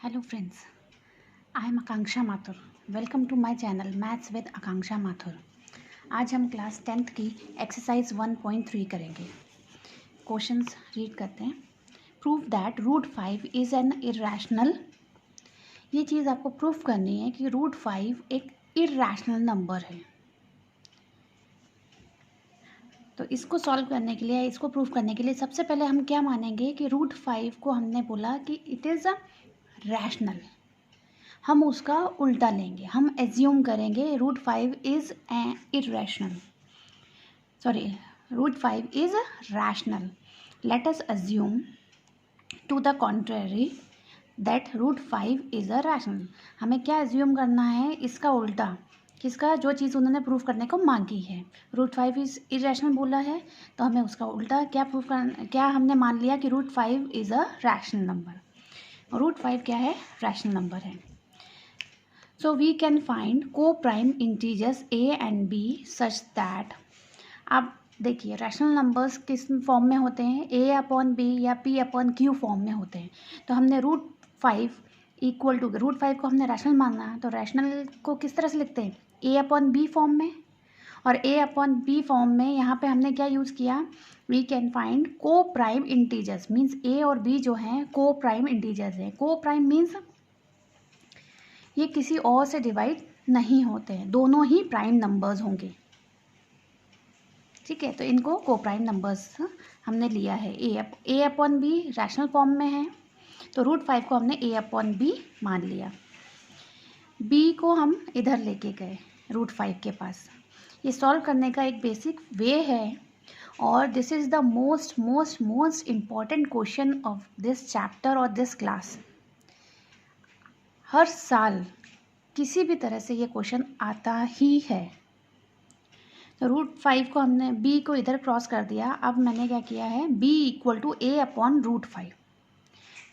Hello friends, I am Aakanksha Mathur. Welcome to my channel maths with Aakanksha Mathur. आज हम class 10th की exercise 1.3 करेंगे। Questions read करते हैं। Prove that √5 is an irrational. ये चीज़ आपको प्रूफ करनी है कि √5 एक इरेशनल नंबर है। तो इसको सॉल्व करने के लिए, इसको प्रूफ करने के लिए सबसे पहले हम क्या मानेंगे कि √5 को हमने बोला कि इट इज़ अ रैशनल। हम उसका उल्टा लेंगे, हम एज्यूम करेंगे √5 is irrational, sorry √5 is rational. Let us assume to the contrary that √5 is a rational. हमें क्या एज्यूम करना है, इसका उल्टा, किसका, जो चीज़ उन्होंने प्रूफ करने को मांगी है। √5 इज़ इरेशनल बोला है तो हमें उसका उल्टा क्या प्रूफ करना, क्या हमने मान लिया कि √5 इज़ अ रैशनल नंबर। √5 क्या है, रैशनल नंबर है। So we can find co-prime integers a and b such that, अब देखिए रैशनल नंबर्स किस फॉर्म में होते हैं, a/b या p/q फॉर्म में होते हैं। तो हमने √5 इक्वल टू √5 को हमने रैशनल माना, तो रैशनल को किस तरह से लिखते हैं, a/b फॉर्म में। और a/b फॉर्म में यहाँ पे हमने क्या यूज़ किया, वी कैन फाइंड को प्राइम इंटीजर्स, मीन्स a और b जो हैं को प्राइम इंटीजर्स हैं। को प्राइम मीन्स ये किसी और से डिवाइड नहीं होते हैं, दोनों ही प्राइम नंबर्स होंगे। ठीक है, तो इनको को प्राइम नंबर्स हमने लिया है। a/b रैशनल फॉर्म में है तो √5 को हमने a/b मान लिया। b को हम इधर लेके गए √5 के पास। ये सॉल्व करने का एक बेसिक वे है और this is the most important question of this chapter और दिस क्लास। हर साल किसी भी तरह से ये क्वेश्चन आता ही है। तो √5 को हमने, b को इधर क्रॉस कर दिया। अब मैंने क्या किया है, b equal to a/√5,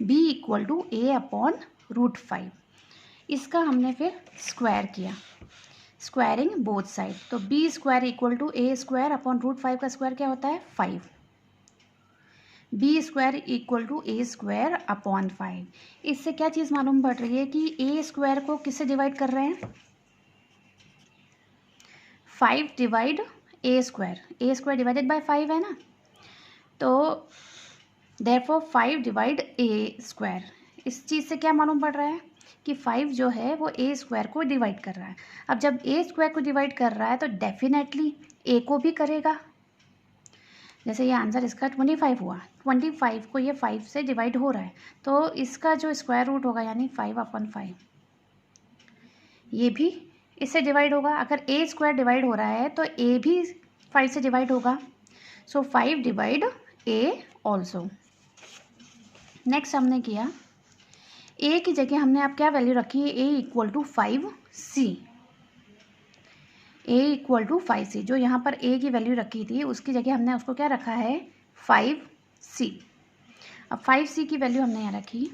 b equal to a/√5। इसका हमने फिर स्क्वायर किया, स्क्वायरिंग बोथ साइड। तो b square equal to a square upon √5 का स्क्वायर क्या होता है, 5। B square equal to A square upon 5। इससे क्या चीज़ मालूम पड़ रही है कि ए स्क्वायर को किससे डिवाइड कर रहे हैं, 5 divide A square divided by 5 है ना। तो देयरफॉर 5 डिवाइड ए स्क्वायर। इस चीज़ से क्या मालूम पड़ रहा है कि 5 जो है वो ए स्क्वायर को डिवाइड कर रहा है। अब जब ए स्क्वायर को डिवाइड कर रहा है तो डेफिनेटली ए को भी करेगा। जैसे ये आंसर इसका 25 हुआ, 25 को ये 5 से डिवाइड हो रहा है तो इसका जो स्क्वायर रूट होगा यानी 5/5, ये भी इससे डिवाइड होगा। अगर ए स्क्वायर डिवाइड हो रहा है तो ए भी 5 से डिवाइड होगा। सो 5 डिवाइड ए ऑल्सो। नेक्स्ट हमने किया, ए की जगह हमने अब क्या वैल्यू रखी है, a equal to 5c। a equal to 5c, जो यहाँ पर a की वैल्यू रखी थी उसकी जगह हमने उसको क्या रखा है, 5c। अब 5c की वैल्यू हमने यहाँ रखी,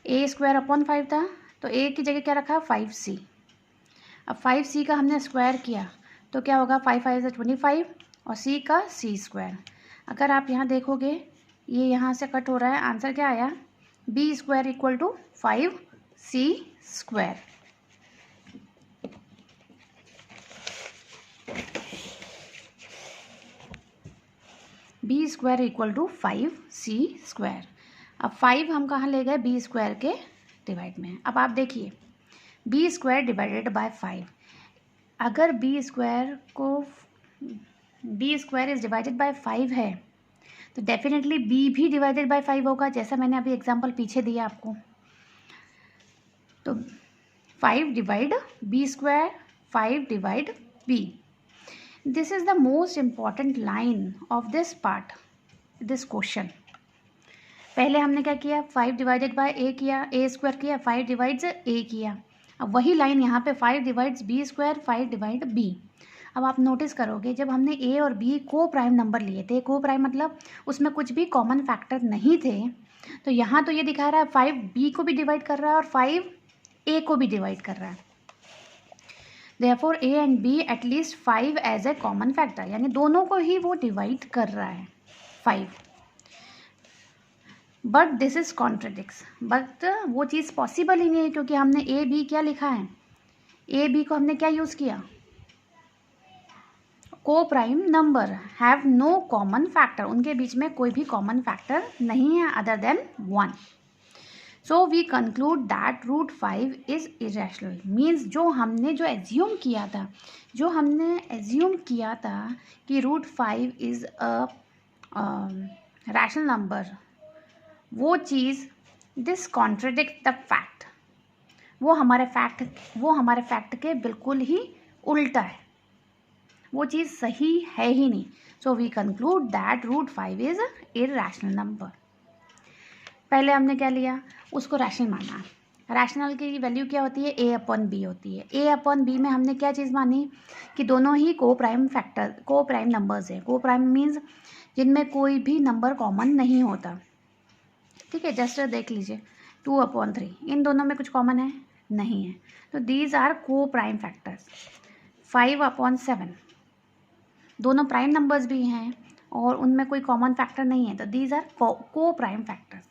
a स्क्वायर अपॉन 5 था तो a की जगह क्या रखा, 5c। अब 5c का हमने स्क्वायर किया तो क्या होगा, 5×5 से 25 और c का c स्क्वायर। अगर आप यहाँ देखोगे ये यहाँ से कट हो रहा है, आंसर क्या आया, b square equal to 5c square. B square equal to 5c square. अब 5 हम कहाँ ले गए, बी स्क्वायर के डिवाइड में। अब आप देखिए बी स्क्वायर डिवाइडेड बाय 5, अगर B square is divided by 5 है तो डेफिनेटली बी भी डिवाइडेड बाय 5 होगा, जैसा मैंने अभी एग्जांपल पीछे दिया आपको। तो 5 divide B square, 5 divide B. This is the most important line of this part, this question. पहले हमने क्या किया, 5 डिवाइडेड बाय ए किया, ए स्क्वायर किया, 5 डिवाइड्स ए किया। अब वही लाइन यहाँ पे 5 divides B square, 5 divide B. अब आप नोटिस करोगे जब हमने ए और बी को प्राइम नंबर लिए थे, को प्राइम मतलब उसमें कुछ भी कॉमन फैक्टर नहीं थे, तो यहाँ तो ये दिखा रहा है 5 बी को भी डिवाइड कर रहा है और 5 ए को भी डिवाइड कर रहा है। Therefore a and b at least 5 as a common factor, यानी दोनों को ही वो डिवाइड कर रहा है 5। बट दिस इज कॉन्ट्रडिक्स, बट वो चीज़ पॉसिबल ही नहीं है, क्योंकि हमने ए बी क्या लिखा है, ए बी को हमने क्या यूज़ किया, co-prime number have no common factor, उनके बीच में कोई भी कॉमन फैक्टर नहीं है other than 1. So we conclude that root 5 is irrational, means जो हमने एज्यूम किया था कि root 5 is a rational number, वो चीज़ दिस कॉन्ट्रडिक्ट द फैक्ट, वो हमारे फैक्ट के बिल्कुल ही उल्टा है, वो चीज़ सही है ही नहीं. So we conclude that root 5 is irrational number. पहले हमने क्या लिया, उसको रैशनल माना. रैशनल की वैल्यू क्या होती है, ए अपॉन बी होती है. ए अपॉन बी में हमने क्या चीज़ मानी कि दोनों ही को प्राइम नंबर्स हैं. को प्राइम मीन्स जिनमें कोई भी नंबर कॉमन नहीं होता. ठीक है, जस्ट देख लीजिए 2/3, इन दोनों में कुछ कॉमन है नहीं है, तो दीज आर को प्राइम फैक्टर्स. 5/7 दोनों प्राइम नंबर्स भी हैं और उनमें कोई कॉमन फैक्टर नहीं है, तो दीज आर को प्राइम फैक्टर्स.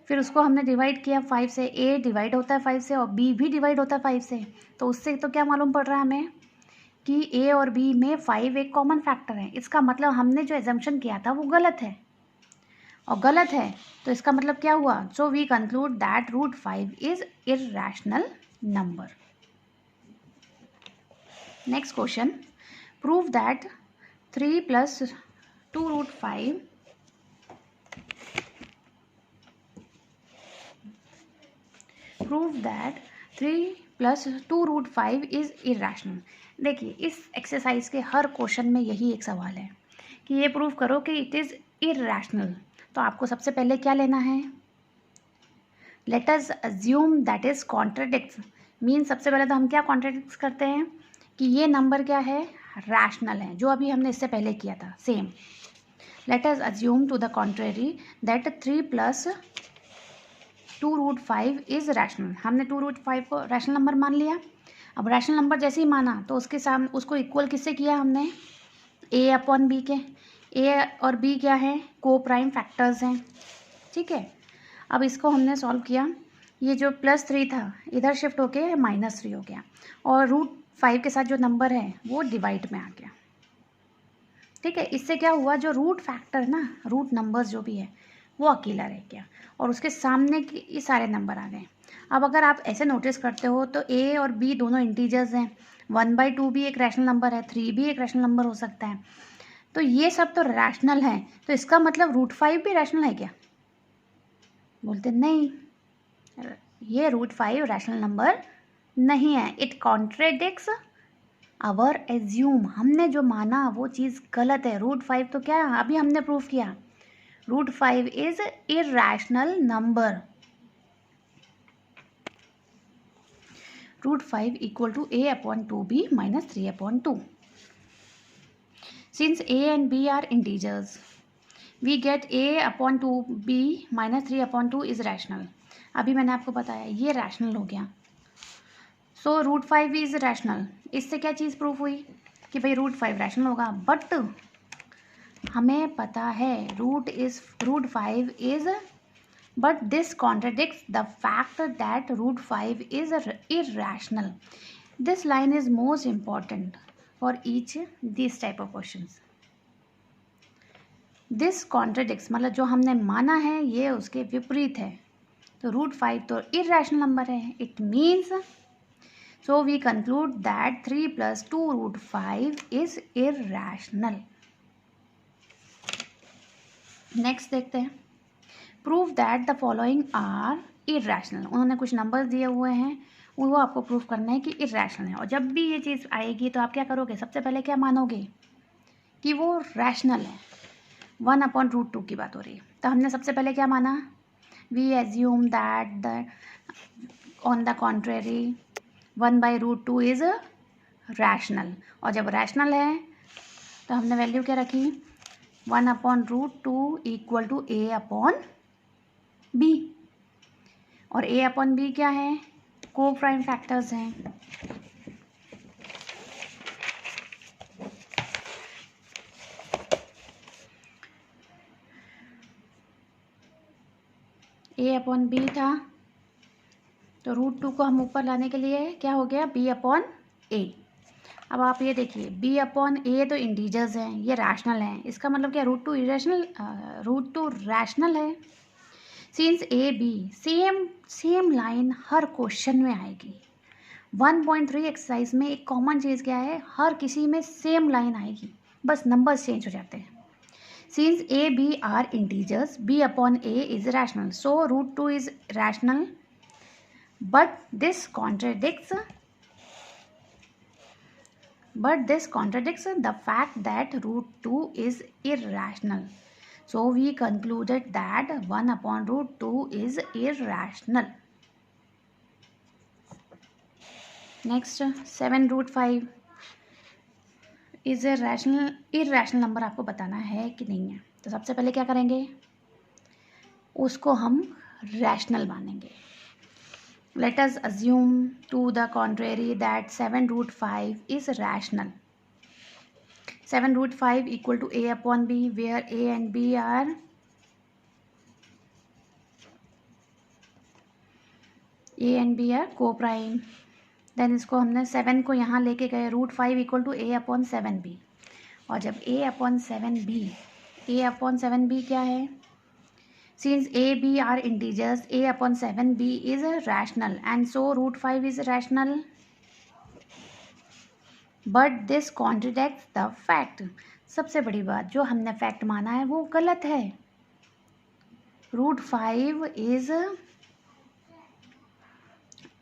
फिर उसको हमने डिवाइड किया 5 से, ए डिवाइड होता है 5 से और बी भी डिवाइड होता है 5 से, तो उससे तो क्या मालूम पड़ रहा है हमें कि ए और बी में 5 एक कॉमन फैक्टर है. इसका मतलब हमने जो एजम्पशन किया था वो गलत है, और गलत है तो इसका मतलब क्या हुआ. So we conclude that root 5 is irrational number. Next question, prove that 3 + 2 root 5 root 5 is irrational. देखिए इस एक्सरसाइज के हर क्वेश्चन में यही एक सवाल है कि ये प्रूव करो कि इट इज़ इरैशनल. तो आपको सबसे पहले क्या लेना है, late us assume that is contradicts. Mean सबसे पहले तो हम क्या कॉन्ट्रडिक्ट्स करते हैं कि ये नंबर क्या है, रैशनल है, जो अभी हमने इससे पहले किया था same. Let us assume to the contrary that 3 + 2 root 5 is rational. हमने 2 रूट 5 को रैशनल नंबर मान लिया. अब रैशनल नंबर जैसे ही माना तो उसके सामने उसको इक्वल किससे किया हमने, ए अपॉन बी के. ए और बी क्या है, को प्राइम फैक्टर्स हैं. ठीक है, अब इसको हमने सॉल्व किया, ये जो +3 था इधर शिफ्ट होके -3 हो गया, और रूट 5 के साथ जो नंबर है वो डिवाइड में आ गया. ठीक है, इससे क्या हुआ, जो रूट फैक्टर ना, रूट नंबर्स जो भी है वो अकेला रह गया और उसके सामने ये सारे नंबर आ गए. अब अगर आप ऐसे नोटिस करते हो तो ए और बी दोनों इंटीजर्स हैं. 1/2 भी एक रैशनल नंबर है, 3 भी एक रैशनल नंबर हो सकता है. तो ये सब तो रैशनल है, तो इसका मतलब रूट 5 भी रैशनल है क्या, बोलते नहीं, ये रूट 5 रैशनल नंबर नहीं है. इट कॉन्ट्रेडिक्ट्स आवर एज्यूम, हमने जो माना वो चीज़ गलत है. रूट 5 तो क्या है, अभी हमने प्रूव किया, root 5 is irrational number. Root 5 equal to a/2b - 3/2. Since a and b are integers, we get a/2b - 3/2 is rational. अभी मैंने आपको बताया ये रैशनल हो गया. So root 5 is rational. इससे क्या चीज़ प्रूफ हुई कि भाई रूट 5 रैशनल होगा. बट हमें पता है root 5 is, but this contradicts the fact that root 5 is irrational. This line is most important for each these type of questions. This contradicts मतलब जो हमने माना है ये उसके विपरीत है. तो रूट 5 तो irrational नंबर है. It means, so we conclude that 3 + 2 root 5 is irrational. Next देखते हैं, prove that the following are irrational. उन्होंने कुछ नंबर्स दिए हुए हैं, वो आपको प्रूव करना है कि इरैशनल है. और जब भी ये चीज़ आएगी तो आप क्या करोगे, सबसे पहले क्या मानोगे कि वो रैशनल है. 1/√2 की बात हो रही है, तो हमने सबसे पहले क्या माना, we assume that the on the contrary 1/√2 is rational. और जब रैशनल है तो हमने वैल्यू क्या रखी, 1/√2 इक्वल टू a/b. और a/b क्या है, को प्राइम फैक्टर्स हैं. अपॉन बी था, तो रूट 2 को हम ऊपर लाने के लिए क्या हो गया, बी अपॉन ए। अब आप ये देखिए, बी अपॉन ए तो इंटीजर्स हैं, ये रैशनल हैं, इसका मतलब क्या, रूट 2 इरेशनल, रूट 2 रैशनल है। Since A B same line her question में आएगी। 1.3 एक्सरसाइज में एक कॉमन चीज़ क्या है, हर किसी में सेम लाइन आएगी, बस नंबर्स चेंज हो जाते हैं। Since A B are integers, B upon A is rational, so root 2 is rational, but this contradicts the fact that root 2 is irrational. So we concluded that 1 upon root 2 is irrational. Next, 7 root 5 is a irrational number आपको बताना है कि नहीं है। तो सबसे पहले क्या करेंगे, उसको हम रैशनल मानेंगे। Let us assume to the contrary that 7 root 5 is rational. 7 root 5 equal to a upon b, where a and b are co-prime. Then इसको हमने 7 को यहाँ लेके गए, root 5 equal to a upon 7b, और जब a अपॉन 7b क्या है, since a b are integers, a upon 7b is rational and so root 5 is rational, but this contradicts the fact. सबसे बड़ी बात, जो हमने फैक्ट माना है वो गलत है, root 5 is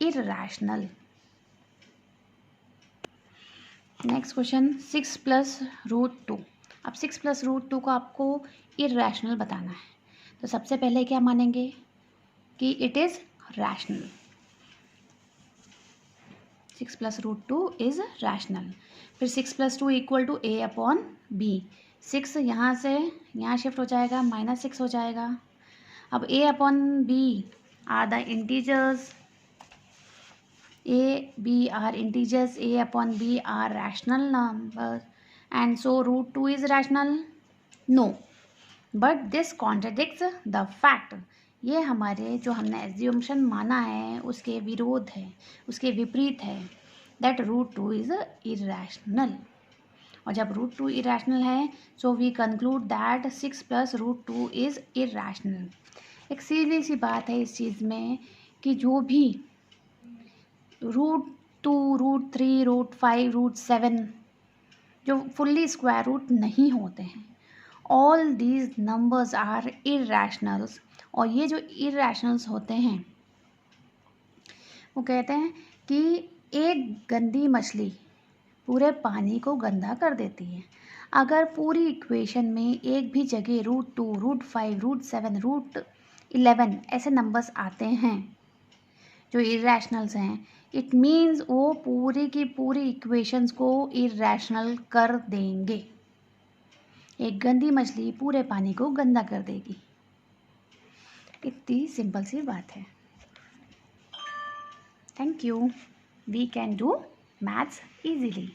irrational. Next question, 6 plus root 2। अब 6 प्लस रूट 2 को आपको इररैशनल बताना है, तो सबसे पहले क्या मानेंगे कि it is rational. 6 plus root 2 is rational. फिर 6 plus 2 equal to A upon B, 6 यहाँ से यहाँ शिफ्ट हो जाएगा, -6 हो जाएगा। अब a upon b are the integers, a B are integers, a upon b are rational number, and so root 2 is rational, no, but this contradicts the fact. ये हमारे जो हमने एज्यूम्शन माना है उसके विरोध है, उसके विपरीत है, दैट रूट 2 इज़ इररैशनल। और जब रूट 2 इररैशनल है, so we conclude that 6 plus root 2 is irrational. एक सीधी सी बात है इस चीज़ में कि जो भी रूट 2, रूट 3, रूट 5, रूट 7 जो फुल्ली स्क्वायर रूट नहीं होते हैं, ऑल दीज नंबर्स आर इररैशनल्स। और ये जो इररैशनल्स होते हैं वो कहते हैं कि एक गंदी मछली पूरे पानी को गंदा कर देती है। अगर पूरी इक्वेशन में एक भी जगह रूट 2, रूट 5, रूट 7, रूट 11 ऐसे नंबर्स आते हैं जो इररैशनल्स हैं, इट मीन्स वो पूरी की पूरी इक्वेशंस को इररैशनल कर देंगे। एक गंदी मछली पूरे पानी को गंदा कर देगी, इतनी सिंपल सी बात है। Thank you. We can do maths easily.